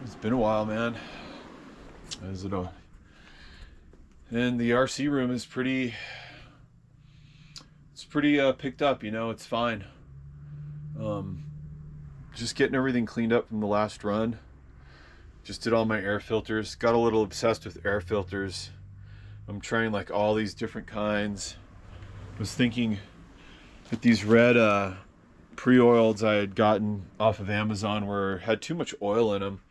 It's been a while, man. Is it a? And the RC room is pretty. It's pretty picked up. It's fine. Um, just getting everything cleaned up from the last run. Just did all my air filters. Got a little obsessed with air filters. I'm trying like all these different kinds. Was thinking that these red pre-oileds I had gotten off of Amazon had too much oil in them.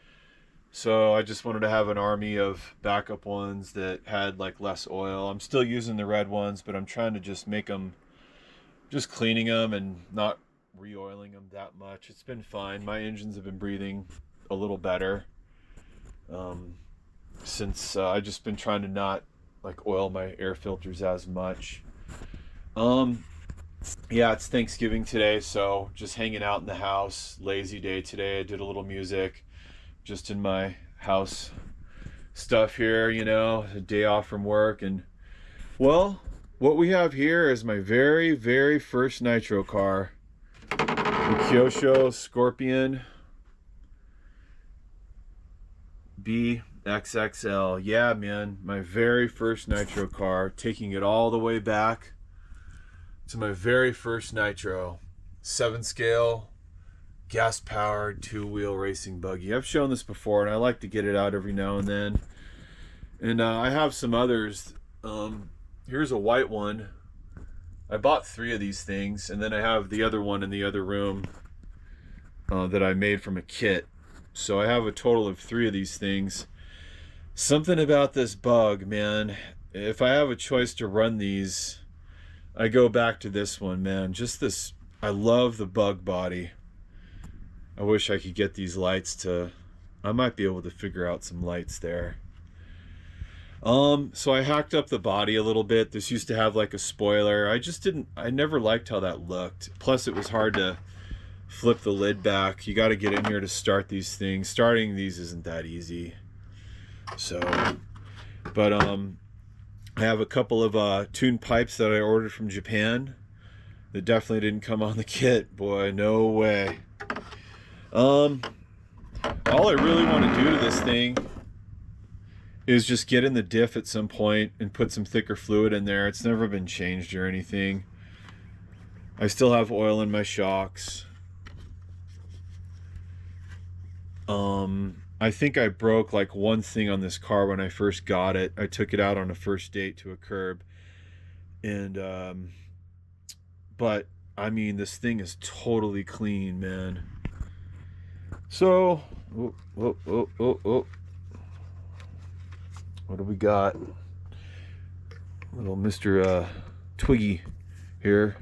So I just wanted to have an army of backup ones that had like less oil. I'm still using the red ones, but I'm trying to just make them, just cleaning them and not re-oiling them that much. It's been fine. My engines have been breathing a little better since I've just been trying to not like oil my air filters as much. Yeah, it's Thanksgiving today, so just hanging out in the house. Lazy day today. I did a little music just in my house stuff here, a day off from work. And well, what we have here is my very, very first nitro car, the Kyosho Scorpion B-XXL. Yeah, man, my very first nitro car, taking it all the way back to my very first nitro, 7 scale, gas powered 2-wheel racing buggy. I've shown this before and I like to get it out every now and then. And I have some others. Here's a white one. I bought 3 of these things, and then I have the other one in the other room that I made from a kit. So I have a total of 3 of these things. Something about this bug, man. If I have a choice to run these, I go back to this one, man. Just this, I love the bug body. I wish I could get these lights to, I might be able to figure out some lights there. So I hacked up the body a little bit. This used to have like a spoiler. I never liked how that looked. Plus it was hard to flip the lid back. You got to get in here to start these things. Starting these isn't that easy. So, but I have a couple of tuned pipes that I ordered from Japan that definitely didn't come on the kit. Boy, no way. All I really want to do to this thing is just get in the diff at some point and put some thicker fluid in there. It's never been changed or anything. I still have oil in my shocks. I think I broke like one thing on this car when I first got it. I took it out on a first date to a curb. And, but I mean, this thing is totally clean, man. So, what do we got? Little Mr. Twiggy here.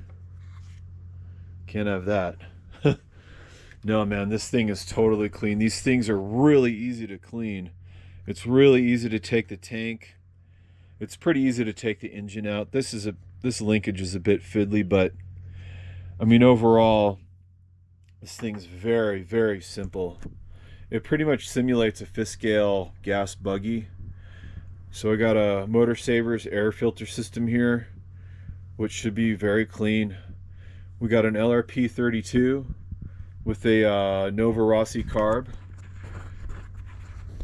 Can't have that. No, man, this thing is totally clean. These things are really easy to clean. It's really easy to take the tank. It's pretty easy to take the engine out. This linkage is a bit fiddly, but I mean, overall, this thing's very, very simple. It pretty much simulates a 5th scale gas buggy. So I got a Motor Savers air filter system here, which should be very clean. We got an LRP 32 with a Nova Rossi carb.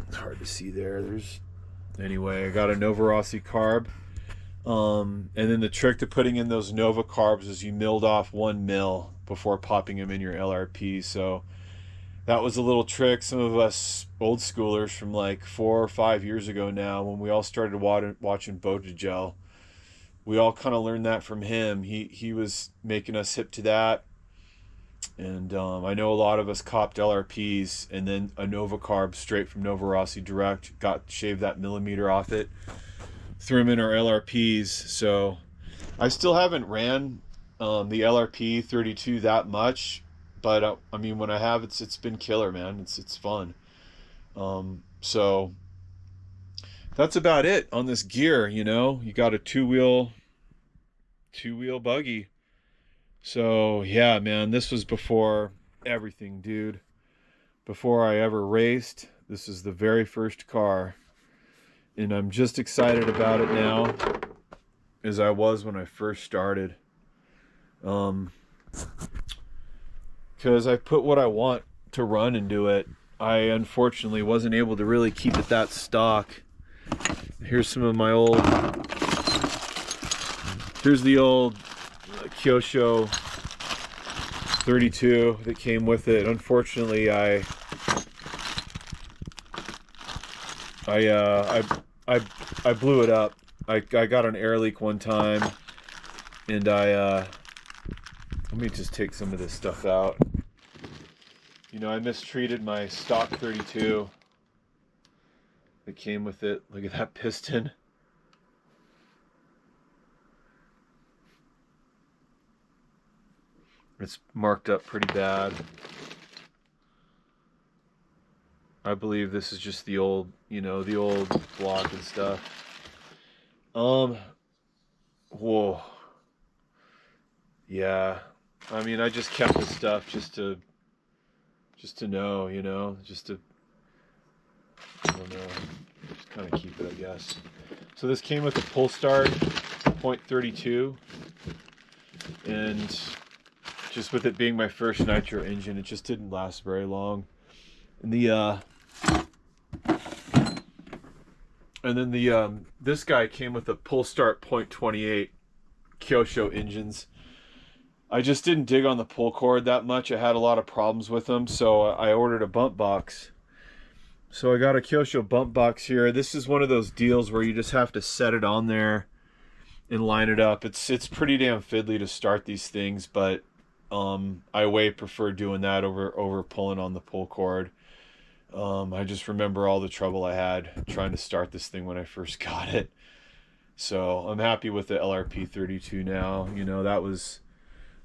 It's hard to see there. Anyway, I got a Nova Rossi carb. And then the trick to putting in those Nova carbs is you milled off 1 mil before popping them in your LRP. So that was a little trick. Some of us old schoolers from like 4 or 5 years ago now, when we all started watching Botagel, we all kind of learned that from him. He was making us hip to that. And I know a lot of us copped LRPs and then a Nova carb straight from Nova Rossi direct, shaved that millimeter off it, threw them in our LRPs. So I still haven't ran the LRP 32 that much, but I mean, when I have, it's been killer, man. It's fun. So that's about it on this gear. You got a two-wheel buggy. So yeah, man, this was before everything, dude. Before I ever raced, this is the very first car. And I'm just excited about it now as I was when I first started. Because I put what I want to run into it. I unfortunately wasn't able to really keep it that stock. Here's some of my old, here's the old Kyosho 32 that came with it. Unfortunately, I blew it up. I got an air leak one time, and let me just take some of this stuff out. You know, I mistreated my stock 32 that came with it. Look at that piston. It's marked up pretty bad. I believe this is just the old, you know, the old block and stuff. Whoa. Yeah. I mean, I just kept this stuff just to know, you know, just to, I don't know, just kind of keep it, I guess. So this came with a pull start .32, and just with it being my first nitro engine, it just didn't last very long. And this guy came with a pull start .28 Kyosho engines. I just didn't dig on the pull cord that much. I had a lot of problems with them, so I ordered a bump box. So I got a Kyosho bump box here. This is one of those deals where you just have to set it on there and line it up. It's pretty damn fiddly to start these things, but I way prefer doing that over pulling on the pull cord. I just remember all the trouble I had trying to start this thing when I first got it. So I'm happy with the LRP 32 now. You know,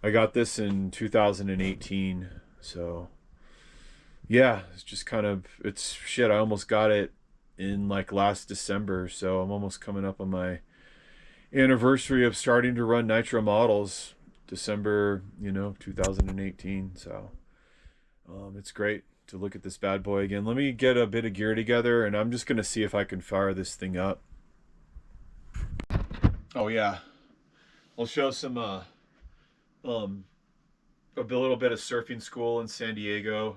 I got this in 2018. So yeah, it's just kind of, it's shit. I almost got it in like last December. So I'm almost coming up on my anniversary of starting to run nitro models, December, you know, 2018. So it's great to look at this bad boy again. Let me get a bit of gear together, and I'm just gonna see if I can fire this thing up. Oh yeah, I'll show some a little bit of surfing school in San Diego.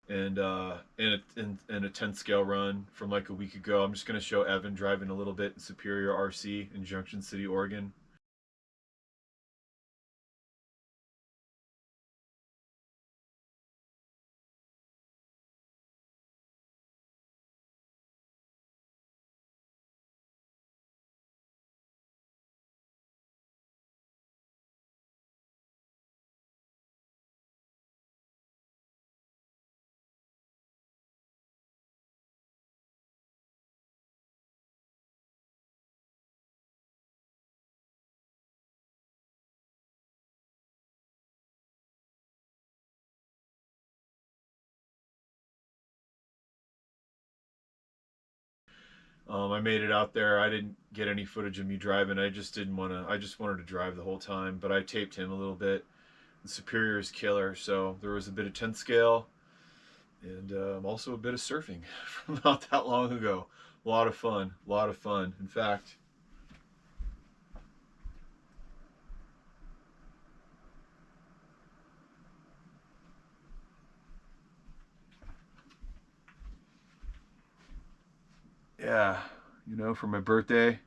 And a 10 scale run from like a week ago. I'm just gonna show Evan driving a little bit in Superior RC in Junction City, Oregon. I made it out there. I didn't get any footage of me driving. I just didn't want to. I just wanted to drive the whole time. But I taped him a little bit The Superior is killer. So there was a bit of 10 scale and also a bit of surfing from not that long ago. A lot of fun, a lot of fun. In fact, yeah, you know, for my birthday,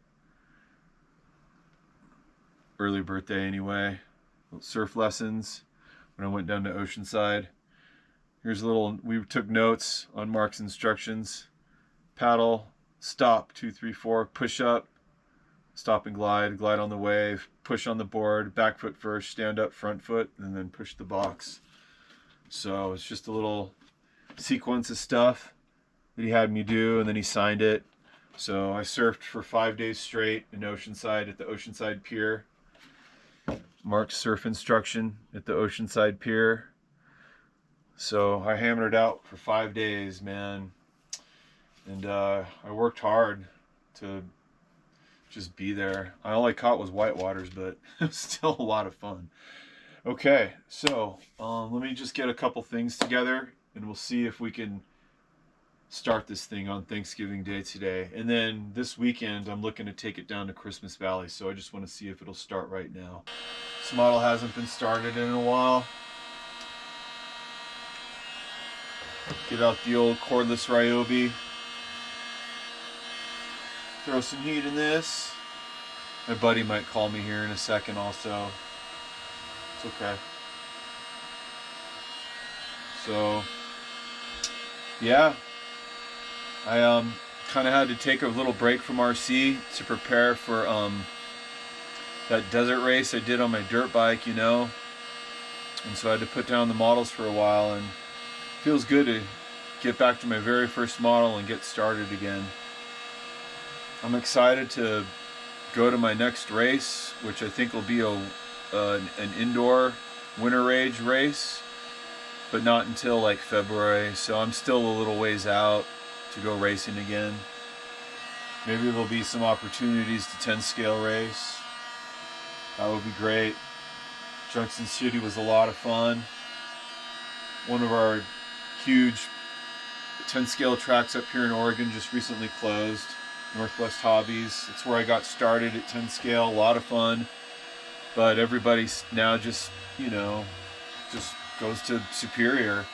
early birthday anyway, surf lessons when I went down to Oceanside. Here's a little, we took notes on Mark's instructions. Paddle, stop, 2, 3, 4, push up, stop and glide, glide on the wave, push on the board, back foot first, stand up, front foot, and then push the box. So it's just a little sequence of stuff that he had me do, and then he signed it. So I surfed for 5 days straight in Oceanside at the Oceanside Pier. Mark's surf instruction at the Oceanside Pier. So I hammered it out for 5 days, man. And I worked hard to just be there. All I caught was whitewaters, but it was still a lot of fun. Okay, so let me just get a couple things together and we'll see if we can start this thing on Thanksgiving Day today. And then this weekend, I'm looking to take it down to Christmas Valley, so I just want to see if it'll start right now. This model hasn't been started in a while. Get out the old cordless Ryobi. Throw some heat in this. My buddy might call me here in a second also. It's okay. So, yeah. I kind of had to take a little break from RC to prepare for that desert race I did on my dirt bike, you know. And so I had to put down the models for a while, and it feels good to get back to my very first model and get started again. I'm excited to go to my next race, which I think will be an indoor winter rage race, but not until like February, so I'm still a little ways out to go racing again. Maybe there'll be some opportunities to 10 scale race. That would be great. Junction City was a lot of fun. One of our huge 10 scale tracks up here in Oregon just recently closed. Northwest Hobbies. It's where I got started at 10 scale. A lot of fun. But everybody's now just, you know, just goes to Superior.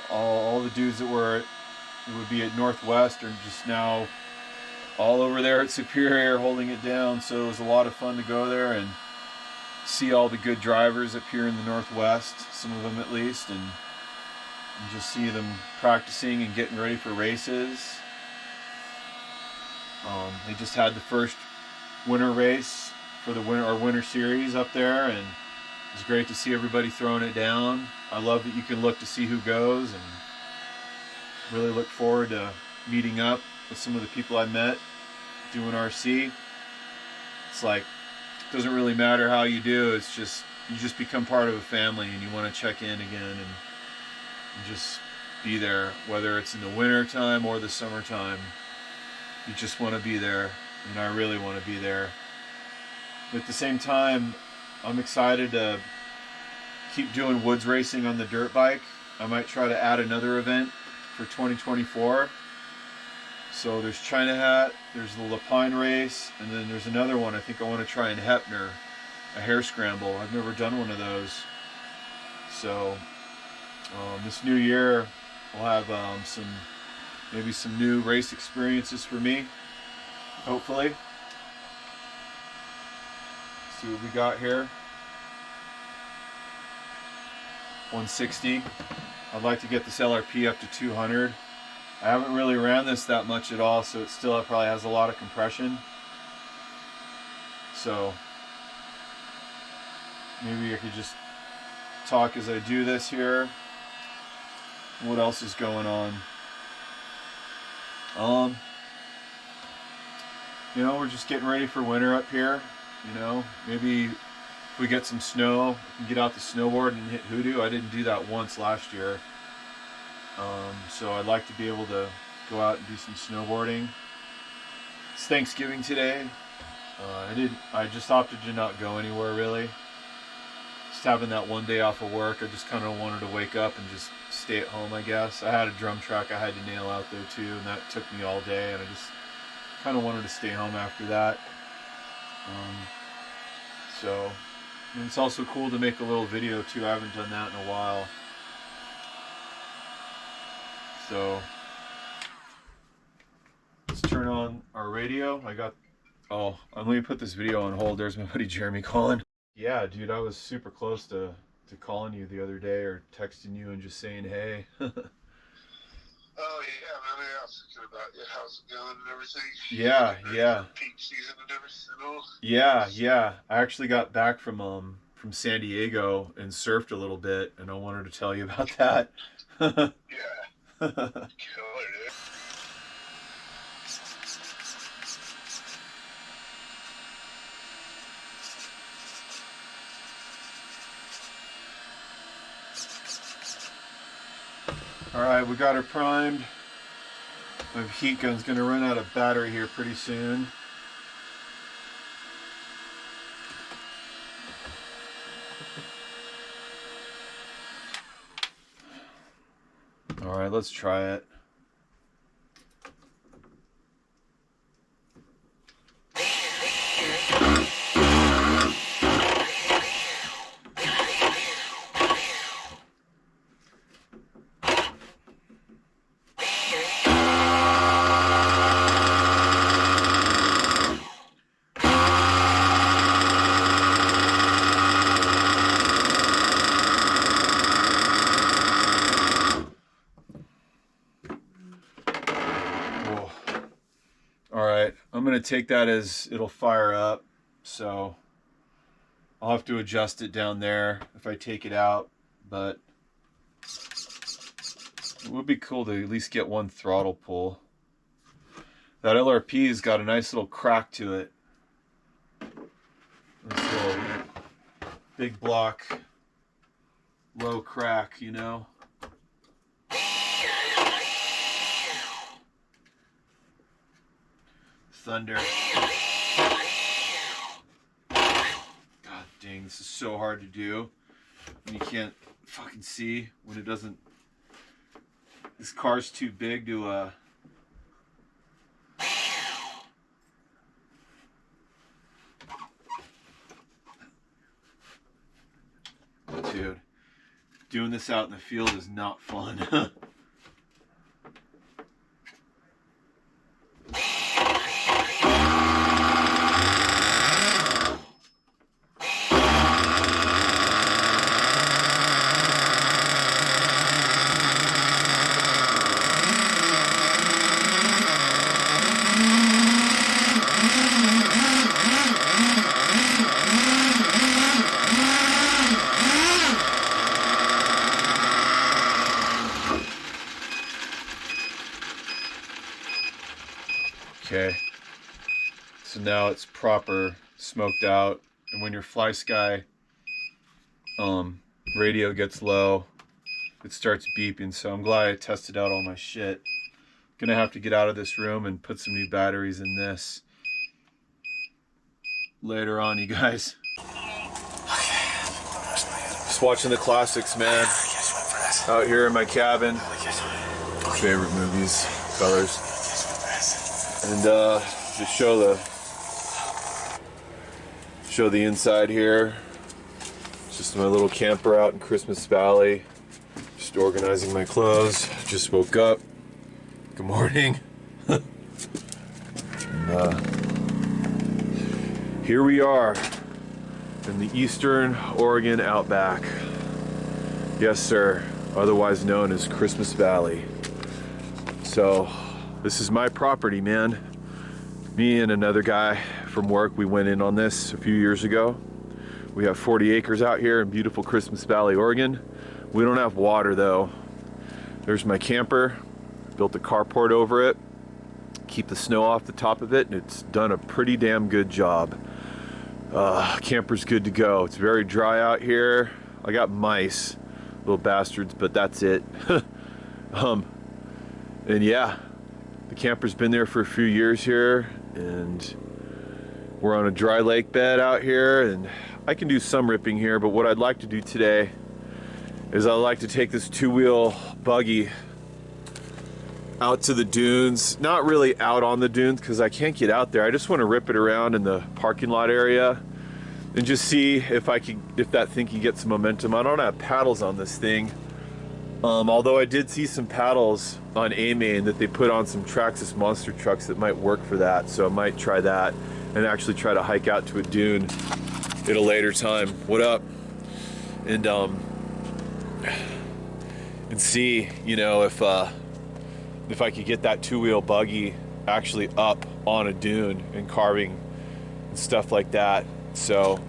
All the dudes that would be at Northwest are just now all over there at Superior holding it down. So it was a lot of fun to go there and see all the good drivers up here in the Northwest, some of them at least, and just see them practicing and getting ready for races. They just had the first winter race for the winter series up there, and it was great to see everybody throwing it down. I love that you can look to see who goes, and really look forward to meeting up with some of the people I met doing RC. It's like, it doesn't really matter how you do, it's just, you just become part of a family and you want to check in again and just be there, whether it's in the winter time or the summertime. You just want to be there, and I really want to be there. But at the same time, I'm excited to keep doing woods racing on the dirt bike. I might try to add another event for 2024. So there's China Hat, there's the Lapine race, and then there's another one I think I want to try in Heppner, a hare scramble. I've never done one of those. So this new year we'll have maybe some new race experiences for me, hopefully. See what we got here. 160. I'd like to get this LRP up to 200. I haven't really ran this that much at all, so it still probably has a lot of compression. So maybe I could just talk as I do this here. What else is going on? You know, we're just getting ready for winter up here. You know, maybe if we get some snow, we can get out the snowboard and hit hoodoo. I didn't do that once last year. So I'd like to be able to go out and do some snowboarding. It's Thanksgiving today. I just opted to not go anywhere really. just having that one day off of work, I just kind of wanted to wake up and just stay at home, I guess. I had a drum track I had to nail out there too, and that took me all day, and I just kind of wanted to stay home after that. So, and it's also cool to make a little video too. I haven't done that in a while. So, let's turn on our radio. Let me put this video on hold. There's my buddy Jeremy calling. Yeah, dude, I was super close to calling you the other day or texting you and just saying hey. Oh yeah, man. I was thinking about you. How's it going and everything? Yeah. Peak season and everything. Yeah. I actually got back from San Diego and surfed a little bit, and I wanted to tell you about that. Yeah. Killer, dude. Alright, we got her primed. My heat gun's gonna run out of battery here pretty soon. Alright, let's try it. Alright, I'm going to take that as it'll fire up, so I'll have to adjust it down there if I take it out, but it would be cool to at least get one throttle pull. That LRP's got a nice little crack to it. This little big block, low crack, you know? Thunder. God dang, this is so hard to do when you can't fucking see, when it doesn't. This car's too big to Dude, doing this out in the field is not fun. Okay, so now it's proper smoked out, and when your fly sky radio gets low, it starts beeping. So I'm glad I tested out all my shit. Gonna have to get out of this room and put some new batteries in this later on, you guys. Just watching the classics, man. Out here in my cabin. Favorite movies, colors. And just show the inside here. Just my little camper out in Christmas Valley. Just organizing my clothes. Just woke up. Good morning. And, here we are in the Eastern Oregon Outback. Yes, sir. Otherwise known as Christmas Valley. So this is my property, man. Me and another guy from work, we went in on this a few years ago. We have 40 acres out here in beautiful Christmas Valley, Oregon. We don't have water though. There's my camper. Built a carport over it. Keep the snow off the top of it, and it's done a pretty damn good job. Camper's good to go. It's very dry out here. I got mice, little bastards, but that's it. And yeah, the camper's been there for a few years here, and we're on a dry lake bed out here, and I can do some ripping here, but what I'd like to do today is I'd like to take this two-wheel buggy out to the dunes. Not really out on the dunes because I can't get out there. I just want to rip it around in the parking lot area and just see if that thing can get some momentum. I don't have paddles on this thing. Although I did see some paddles on A-Main that they put on some Traxxas monster trucks that might work for that, so I might try that and actually try to hike out to a dune at a later time. What up? And see, you know, if I could get that two-wheel buggy actually up on a dune and carving and stuff like that. So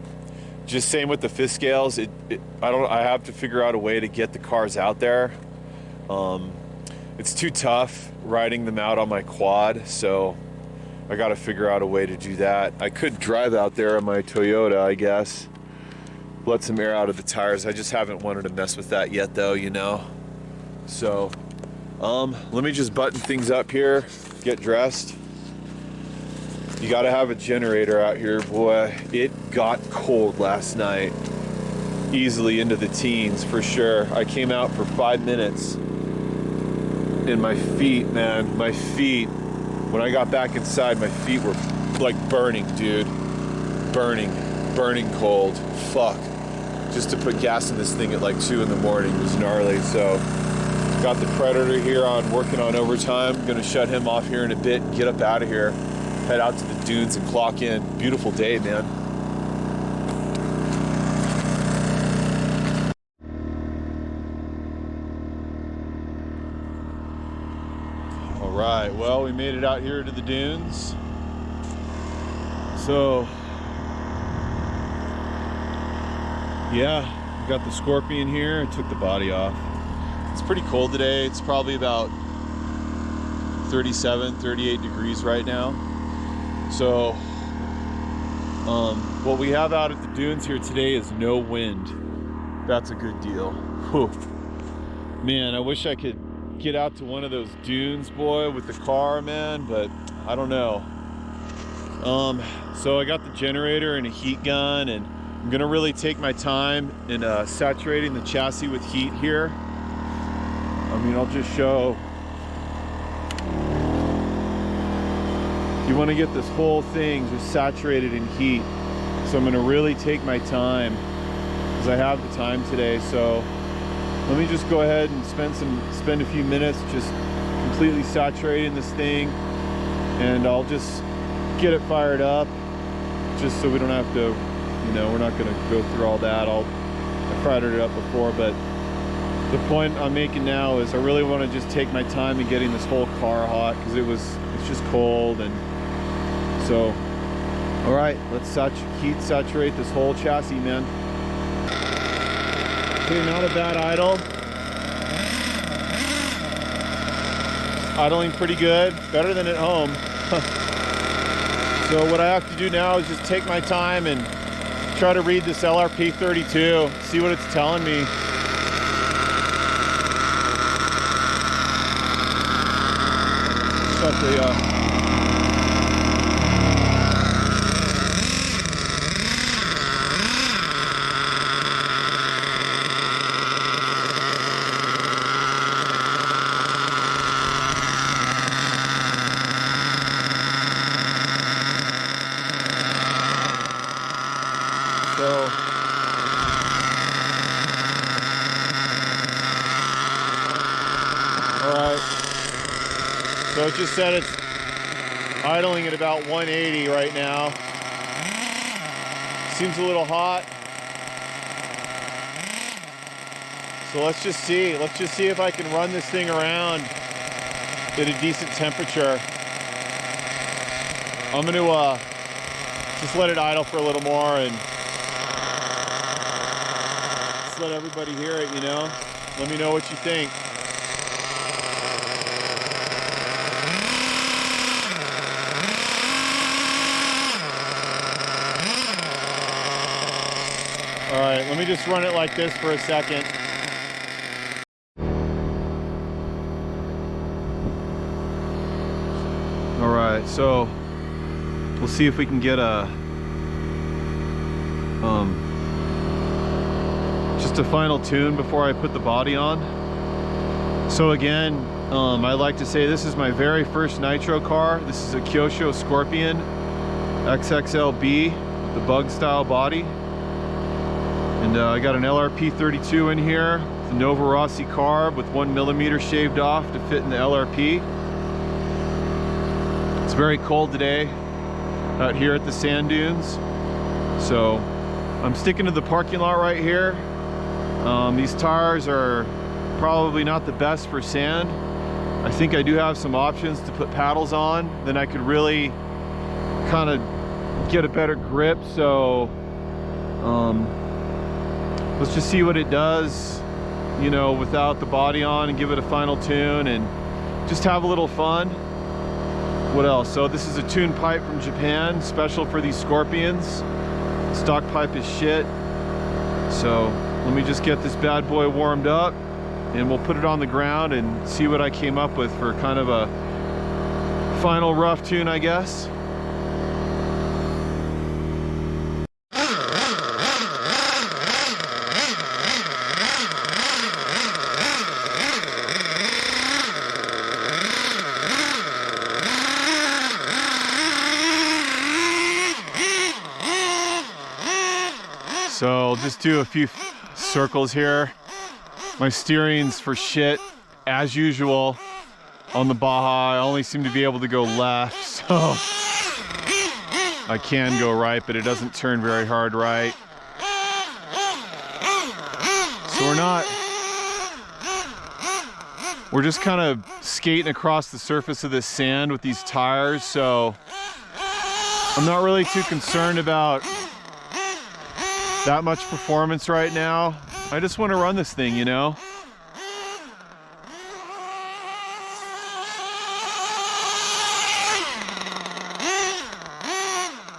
just same with the fifth scales. I have to figure out a way to get the cars out there. It's too tough riding them out on my quad, so I got to figure out a way to do that. I could drive out there on my Toyota, I guess. Let some air out of the tires. I just haven't wanted to mess with that yet, though, you know. So, let me just button things up here, get dressed. You gotta have a generator out here, boy. It got cold last night. Easily into the teens, for sure. I came out for 5 minutes. And my feet, man, when I got back inside, my feet were like burning, dude. Burning cold. Fuck. Just to put gas in this thing at like 2 in the morning was gnarly, so. Got the Predator here on, working on overtime. Gonna shut him off here in a bit and get up out of here. Head out to the dunes and clock in. Beautiful day, man. All right, well, we made it out here to the dunes. So, yeah, we got the Scorpion here. I took the body off. It's pretty cold today. It's probably about 37, 38 degrees right now. So, what we have out at the dunes here today is no wind. That's a good deal. Whew. Man, I wish I could get out to one of those dunes, boy, with the car, man, but I don't know. So I got the generator and a heat gun, and I'm gonna really take my time in saturating the chassis with heat here. I mean, I'll just show. You want to get this whole thing just saturated in heat. So I'm going to really take my time because I have the time today. So let me just go ahead and spend a few minutes just completely saturating this thing, and I'll just get it fired up just so we don't have to, you know, we're not going to go through all that. I fired it up before, but the point I'm making now is I really want to just take my time in getting this whole car hot because it's just cold. And so, all right, let's heat saturate this whole chassis, man. Okay, not a bad idle. Idling pretty good, better than at home. So what I have to do now is just take my time and try to read this LRP 32, see what it's telling me. Shut the So it just said it's idling at about 180 right now. Seems a little hot. So let's just see if I can run this thing around at a decent temperature. I'm gonna just let it idle for a little more and just let everybody hear it, you know? Let me know what you think. All right, let me just run it like this for a second. All right, so we'll see if we can get a Just a final tune before I put the body on. So again, I like to say this is my very first nitro car. This is a Kyosho Scorpion XXL the bug style body. And I got an LRP 32 in here, the Nova Rossi carb with 1mm shaved off to fit in the LRP. It's very cold today out here at the sand dunes. So I'm sticking to the parking lot right here. These tires are probably not the best for sand. I think I do have some options to put paddles on. Then I could really kind of get a better grip. So let's just see what it does, you know, without the body on, and give it a final tune and just have a little fun. What else? So this is a tune pipe from Japan, special for these Scorpions. Stock pipe is shit. So let me just get this bad boy warmed up and we'll put it on the ground and see what I came up with for kind of a final rough tune, I guess. So I'll just do a few circles here. My steering's for shit, as usual. On the Baja, I only seem to be able to go left, so I can go right, but it doesn't turn very hard right. So we're just kind of skating across the surface of this sand with these tires, so I'm not really too concerned about that much performance right now. I just want to run this thing, you know?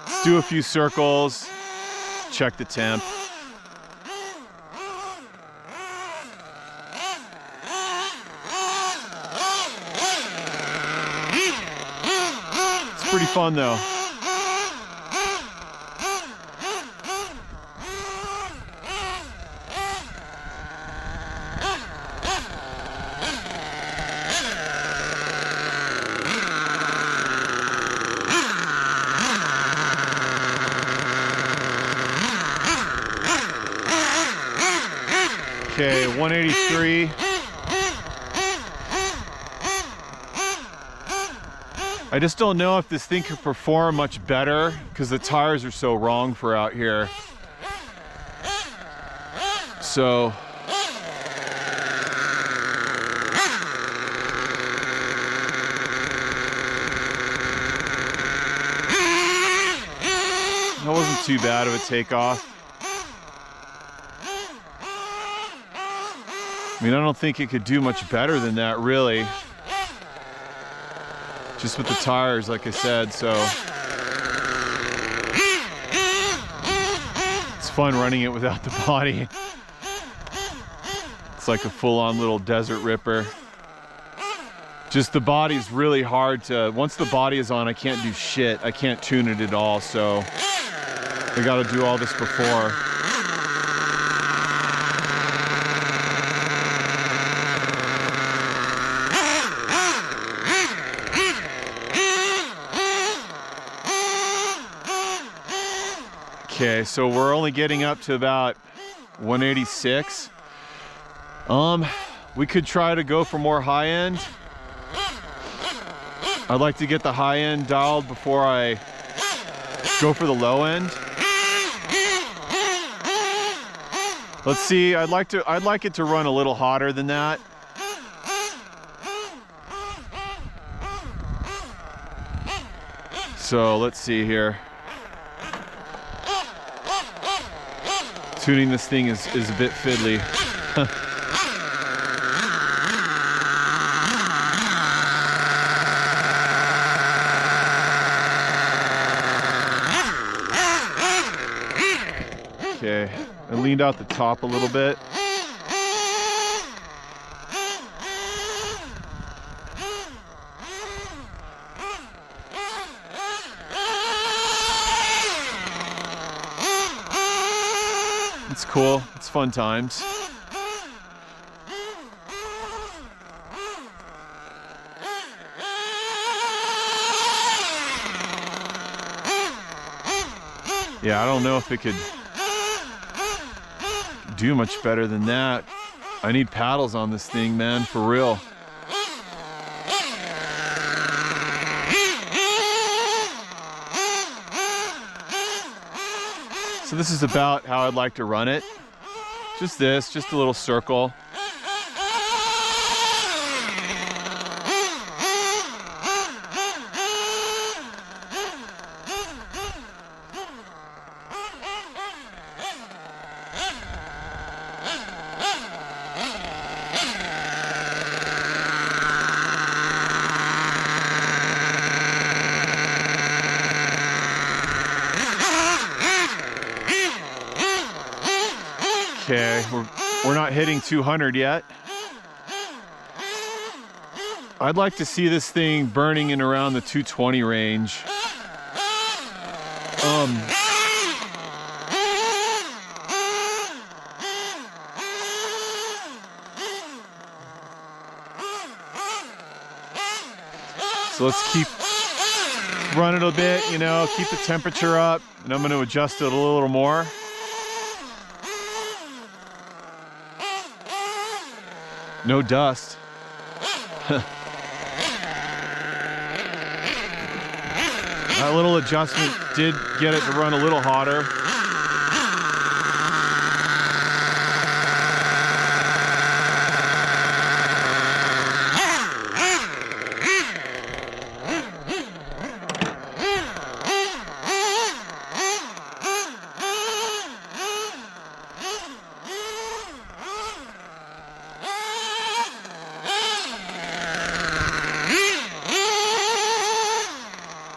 Let's do a few circles, check the temp. It's pretty fun though. Okay, 183. I just don't know if this thing could perform much better because the tires are so wrong for out here. So that wasn't too bad of a takeoff. I mean, I don't think it could do much better than that, really. Just with the tires, like I said, so. It's fun running it without the body. It's like a full-on little desert ripper. Just the body's really hard to, once the body is on, I can't do shit. I can't tune it at all, so I gotta do all this before. Okay, so we're only getting up to about 186. We could try to go for more high end. I'd like to get the high end dialed before I go for the low end. Let's see, I'd like it to run a little hotter than that. So let's see here. Tuning this thing is a bit fiddly. Okay, I leaned out the top a little bit. It's cool. It's fun times. Yeah, I don't know if it could do much better than that. I need paddles on this thing, man, for real. So this is about how I'd like to run it. Just this, just a little circle. Okay, we're not hitting 200 yet. I'd like to see this thing burning in around the 220 range. So let's keep running a bit, you know, keep the temperature up, and I'm going to adjust it a little more. No dust. That little adjustment did get it to run a little hotter.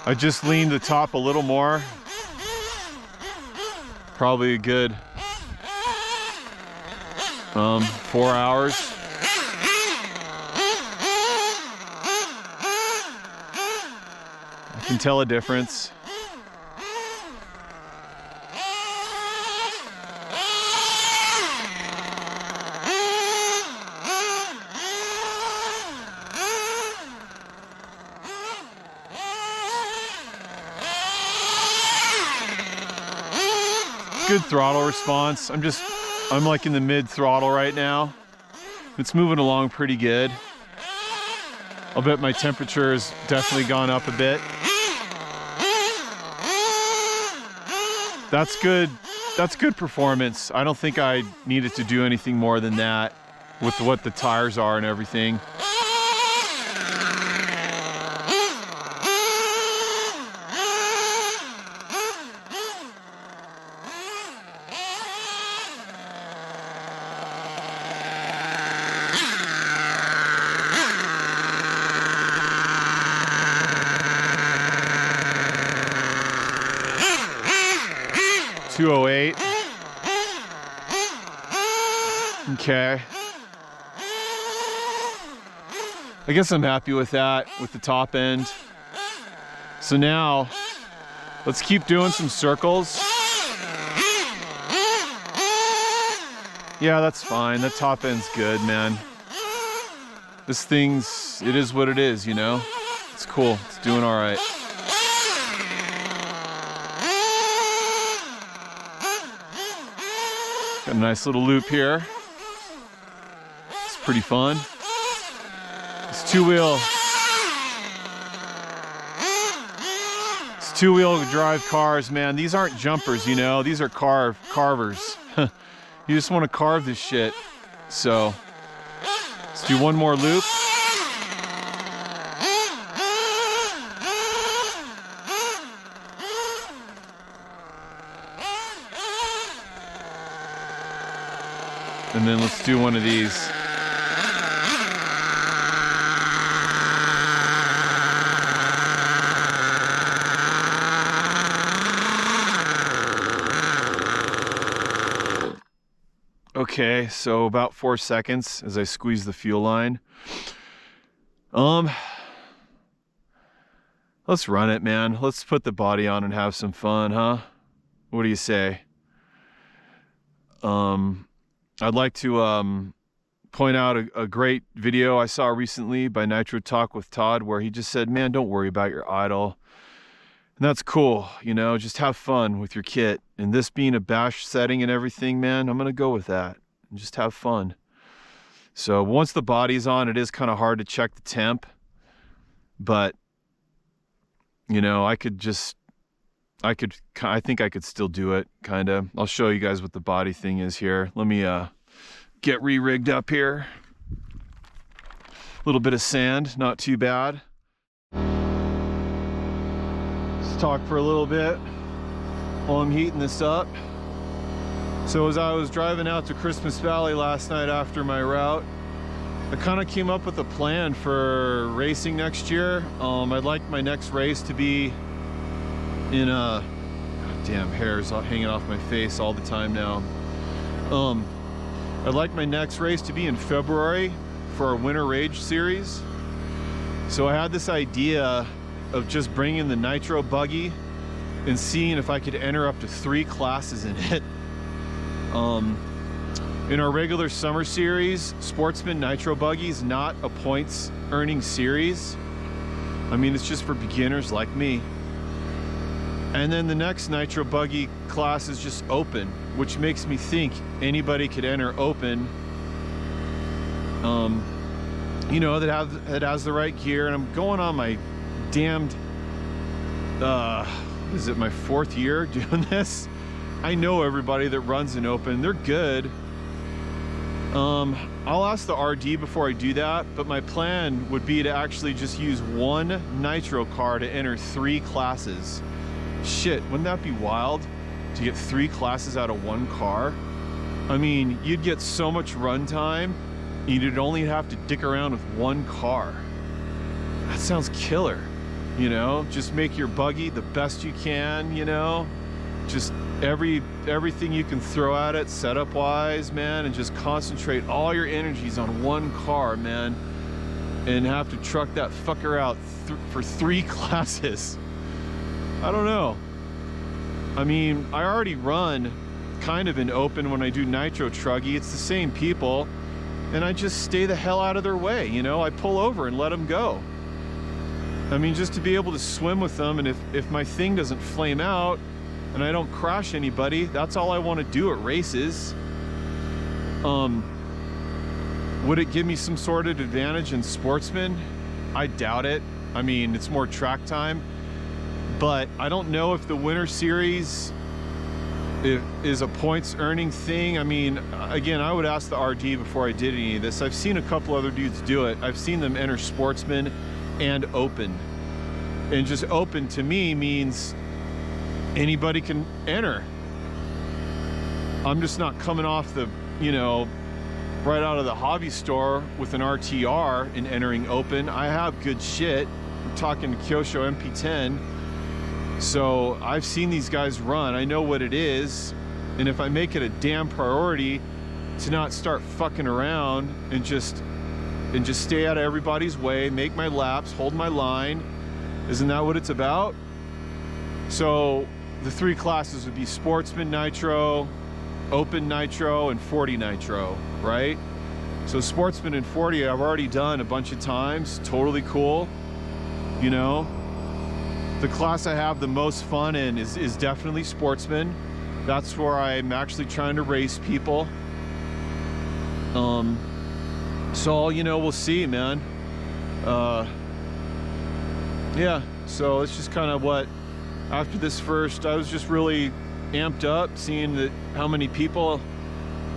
I just leaned the top a little more. Probably a good 4 hours. I can tell a difference. Good throttle response. I'm like in the mid throttle right now. It's moving along pretty good. I'll bet my temperature has definitely gone up a bit. That's good. That's good performance. I don't think I needed to do anything more than that with what the tires are and everything. .208. Okay. I guess I'm happy with that, with the top end. So now, let's keep doing some circles. Yeah, that's fine. The top end's good, man. This thing's, it is what it is, you know? It's cool. It's doing all right. Got a nice little loop here. It's pretty fun. It's two-wheel drive cars, man. These aren't jumpers, you know. These are carvers. You just want to carve this shit. So let's do one more loop. And then let's do one of these. Okay, so about 4 seconds as I squeeze the fuel line. Let's run it, man. Let's put the body on and have some fun, huh? What do you say? I'd like to point out a great video I saw recently by Nitro Talk with Todd, where he just said, man, don't worry about your idle. And that's cool, you know, just have fun with your kit. And this being a bash setting and everything, man, I'm going to go with that and just have fun. So once the body's on, it is kind of hard to check the temp, but you know, I think I could still do it, kind of. I'll show you guys what the body thing is here. Let me get re-rigged up here. A little bit of sand, not too bad. Let's talk for a little bit while I'm heating this up. So as I was driving out to Christmas Valley last night after my route, I kind of came up with a plan for racing next year. I'd like my next race to be in a... damn, hair's hanging off my face all the time now. I'd like my next race to be in February for our Winter Rage series. So I had this idea of just bringing the nitro buggy and seeing if I could enter up to 3 classes in it. In our regular summer series, Sportsman Nitro Buggy is not a points earning series. I mean, it's just for beginners like me. And then the next Nitro Buggy class is just open, which makes me think anybody could enter open, you know, that has the right gear. And I'm going on my damned, is it my 4th year doing this? I know everybody that runs an open, they're good. I'll ask the RD before I do that, but my plan would be to actually just use 1 nitro car to enter 3 classes. Shit, wouldn't that be wild to get 3 classes out of 1 car? I mean, you'd get so much run time, you'd only have to dick around with 1 car. That sounds killer, you know? Just make your buggy the best you can, you know? Just everything you can throw at it setup wise, man, and just concentrate all your energies on 1 car, man, and have to truck that fucker out for 3 classes. I don't know. I mean, I already run kind of in open when I do nitro truggy. It's the same people, and I just stay the hell out of their way, you know? I pull over and let them go. I mean, just to be able to swim with them, and if my thing doesn't flame out and I don't crash anybody, that's all I want to do at races. Would it give me some sort of advantage in Sportsman? I doubt it. I mean, it's more track time, but I don't know if the Winter Series is a points earning thing. I mean, again, I would ask the RD before I did any of this. I've seen a couple other dudes do it. I've seen them enter Sportsman and open. And just open to me means anybody can enter. I'm just not coming off the, you know, right out of the hobby store with an RTR and entering open. I have good shit. I'm talking Kyosho MP10. So I've seen these guys run. I know what it is. And if I make it a damn priority to not start fucking around and just stay out of everybody's way, make my laps, hold my line, isn't that what it's about? So the 3 classes would be Sportsman Nitro, Open Nitro, and 40 Nitro, right? So Sportsman and 40 I've already done a bunch of times, totally cool, you know? The class I have the most fun in is definitely Sportsman. That's where I'm actually trying to race people. So, you know, we'll see, man. Yeah, so it's just kind of what, after this first, I was just really amped up seeing that how many people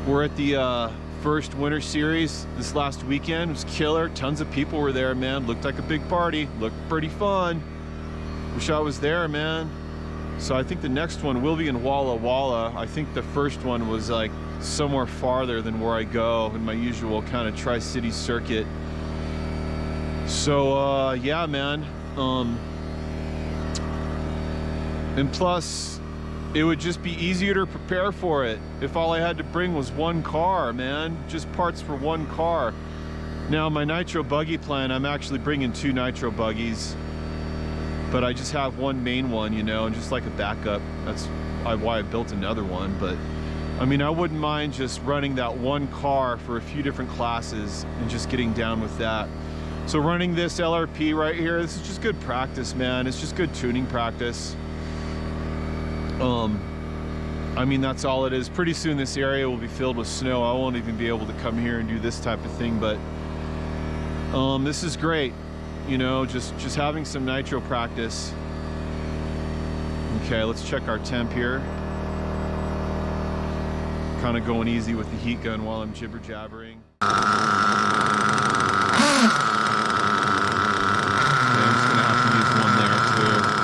were at the first Winter Series this last weekend. It was killer. Tons of people were there, man. Looked like a big party. Looked pretty fun. Wish I was there, man. So I think the next one will be in Walla Walla. I think the first one was like somewhere farther than where I go in my usual kind of Tri-City circuit. So yeah, man. And plus, it would just be easier to prepare for it if all I had to bring was 1 car, man. Just parts for 1 car. Now, my nitro buggy plan, I'm actually bringing 2 nitro buggies, but I just have 1 main one, you know, and just like a backup. That's why I built another one. But I mean, I wouldn't mind just running that one car for a few different classes and just getting down with that. So running this LRP right here, this is just good practice, man. It's just good tuning practice. I mean, that's all it is. Pretty soon this area will be filled with snow. I won't even be able to come here and do this type of thing, but this is great. You know, just having some nitro practice. Okay, let's check our temp here. Kind of going easy with the heat gun while I'm jibber jabbering. Okay, I'm just gonna have to use one there too.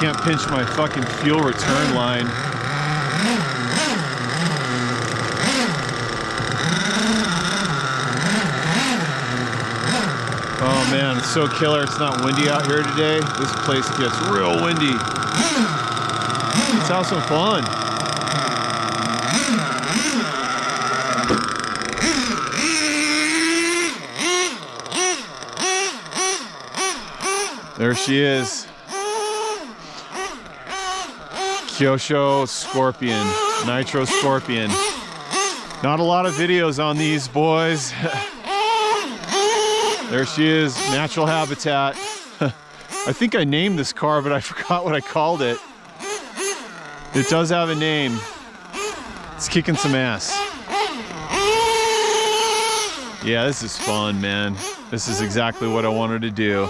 Can't pinch my fucking fuel return line. Oh man, it's so killer. It's not windy out here today. This place gets real windy. Let's have some fun. There she is. Kyosho Scorpion, Nitro Scorpion. Not a lot of videos on these boys. There she is, natural habitat. I think I named this car, but I forgot what I called it. It does have a name. It's kicking some ass. Yeah, this is fun, man. This is exactly what I wanted to do.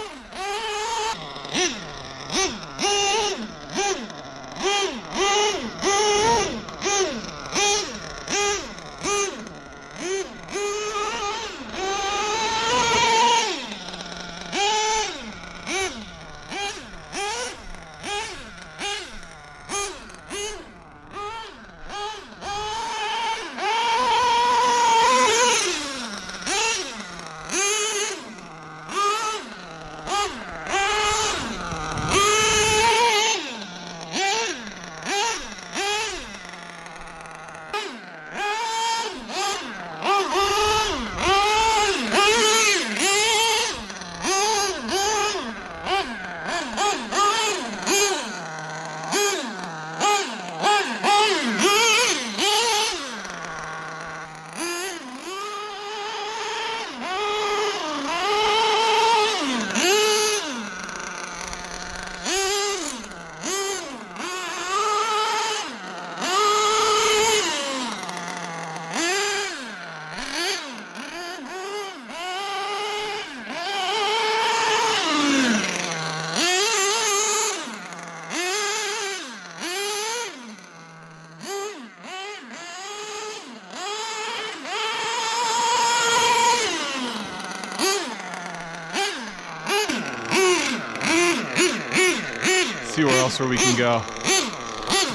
See where else we can go.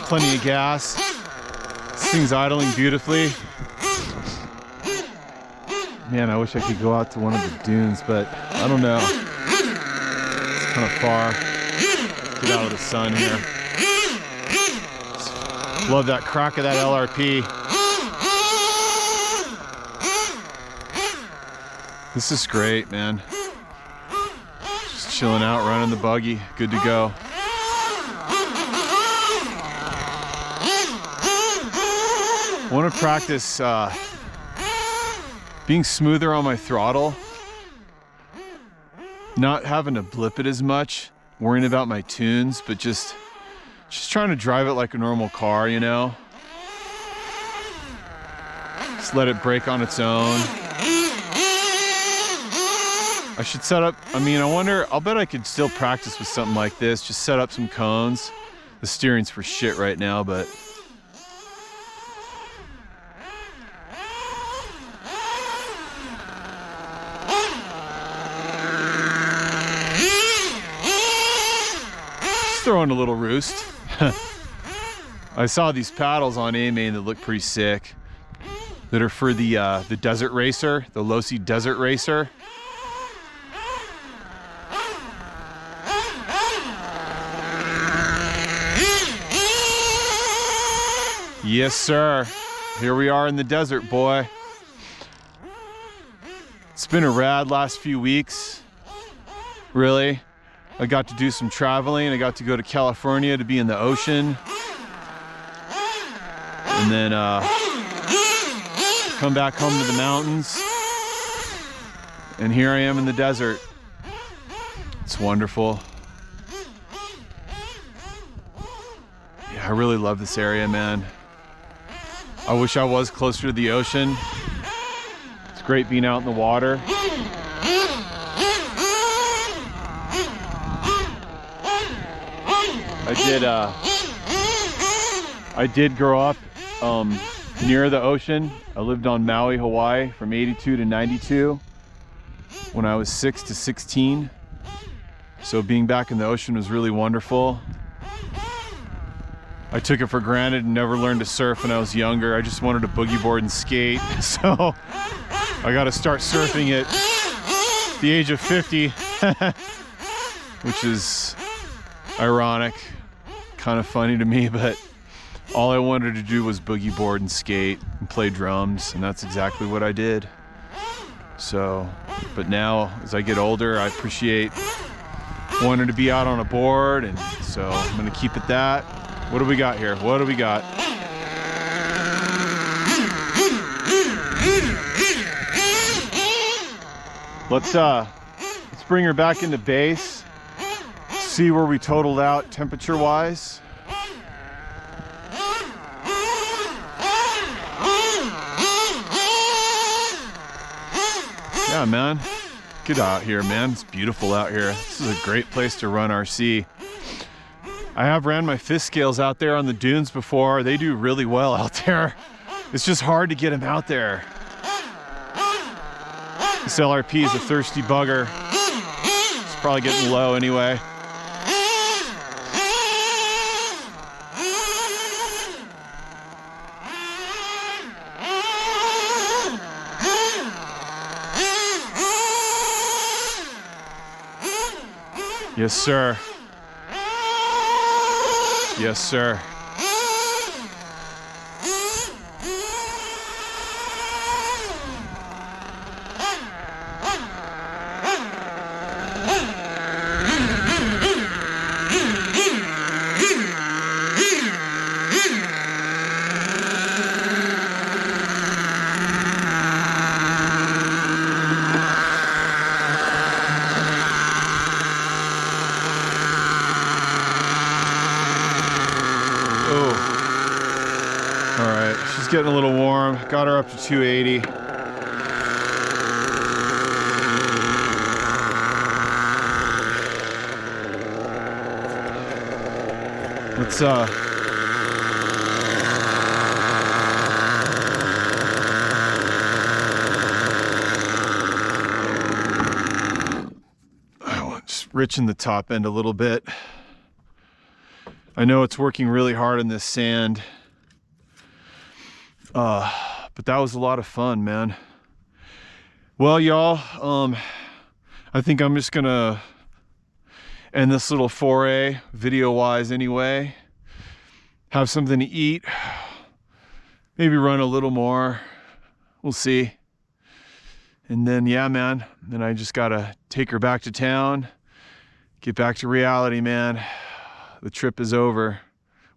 Plenty of gas. This thing's idling beautifully. Man, I wish I could go out to one of the dunes, but I don't know. It's kind of far. Get out of the sun here. Love that crack of that LRP. This is great, man. Just chilling out, running the buggy. Good to go. I want to practice being smoother on my throttle, not having to blip it as much, worrying about my tunes, but just trying to drive it like a normal car, you know? Just let it brake on its own. I should set up, I mean, I'll bet I could still practice with something like this, just set up some cones. The steering's for shit right now, but throwing a little roost. I saw these paddles on A-Main that look pretty sick, that are for the Desert Racer, the Losi Desert Racer. Yes, sir. Here we are in the desert, boy. It's been a rad last few weeks. Really. I got to do some traveling. I got to go to California to be in the ocean. And then come back home to the mountains. And here I am in the desert. It's wonderful. Yeah, I really love this area, man. I wish I was closer to the ocean. It's great being out in the water. I did grow up near the ocean. I lived on Maui, Hawaii from 82 to 92 when I was 6 to 16. So being back in the ocean was really wonderful. I took it for granted and never learned to surf when I was younger. I just wanted to boogie board and skate. So I got to start surfing at the age of 50, which is ironic, kind of funny to me, but all I wanted to do was boogie board and skate and play drums, and that's exactly what I did. So, but now as I get older, I appreciate wanting to be out on a board, and so I'm gonna keep it that. What do we got here? What do we got? Let's bring her back into base. See where we totaled out temperature-wise. Yeah, man. Get out here, man. It's beautiful out here. This is a great place to run RC. I have ran my fifth scales out there on the dunes before. They do really well out there. It's just hard to get them out there. This LRP is a thirsty bugger. It's probably getting low anyway. Yes, sir. Yes, sir. Getting a little warm. Got her up to 280. Let's I want just richen the top end a little bit. I know it's working really hard in this sand. But that was a lot of fun, man. Well, y'all, I think I'm just gonna end this little foray, video-wise anyway. Have something to eat. Maybe run a little more. We'll see. And then, yeah, man, then I just gotta take her back to town. Get back to reality, man. The trip is over.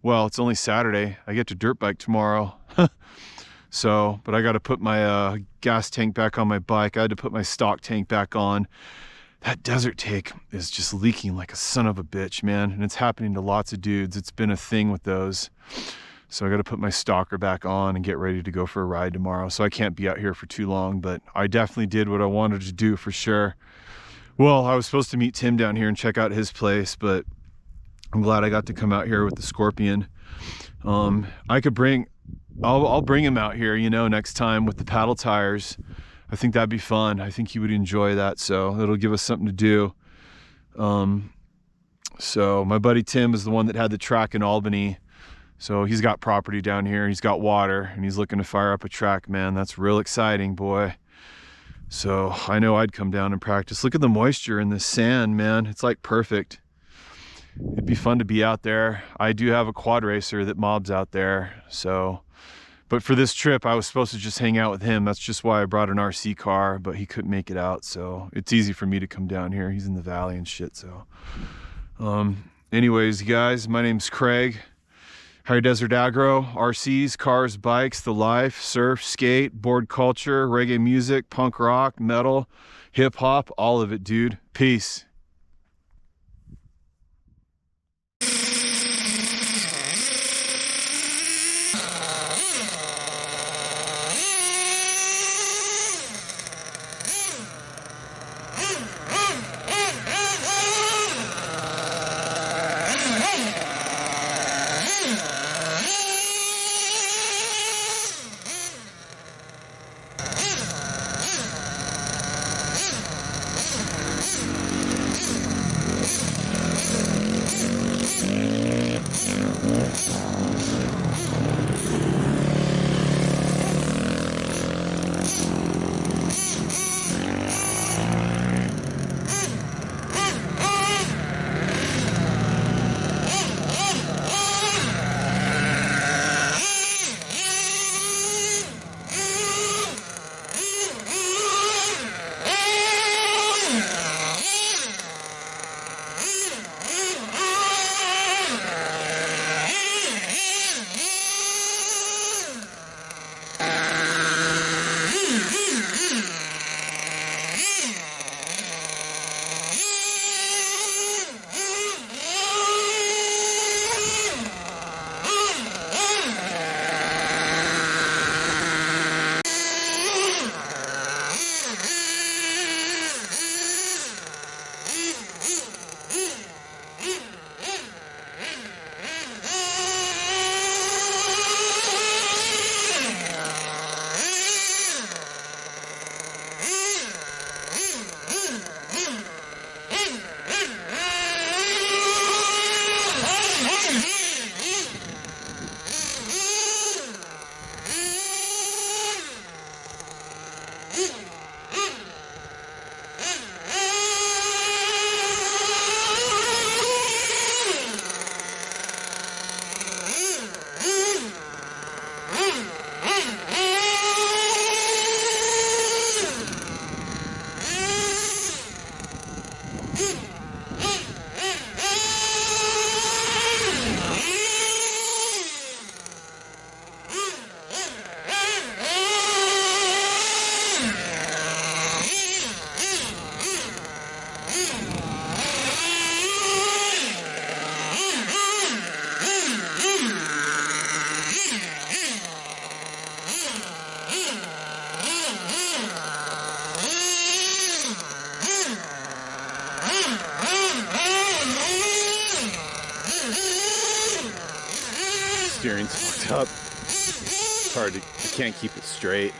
Well, it's only Saturday. I get to dirt bike tomorrow. So, but I got to put my gas tank back on my bike. I had to put my stock tank back on. That desert tank is just leaking like a son of a bitch, man. And it's happening to lots of dudes. It's been a thing with those. So I got to put my stalker back on and get ready to go for a ride tomorrow. So I can't be out here for too long, but I definitely did what I wanted to do for sure. Well, I was supposed to meet Tim down here and check out his place, but I'm glad I got to come out here with the Scorpion. I'll bring him out here, you know, next time with the paddle tires. I think that'd be fun. I think he would enjoy that, so it'll give us something to do. So my buddy Tim is the one that had the track in Albany. So he's got property down here, he's got water, and he's looking to fire up a track, man. That's real exciting, boy. So I know I'd come down and practice. Look at the moisture in this sand, man. It's like perfect. It'd be fun to be out there. I do have a quad racer that mobs out there, so, But for this trip, I was supposed to just hang out with him. That's just why I brought an RC car, but he couldn't make it out. So it's easy for me to come down here. He's in the valley and shit. So anyways, guys, my name's Craig. High Desert Agro, RCs, cars, bikes, the life, surf, skate, board culture, reggae music, punk rock, metal, hip hop, all of it, dude. Peace. Steering's fucked up. It's hard to, I can't keep it straight.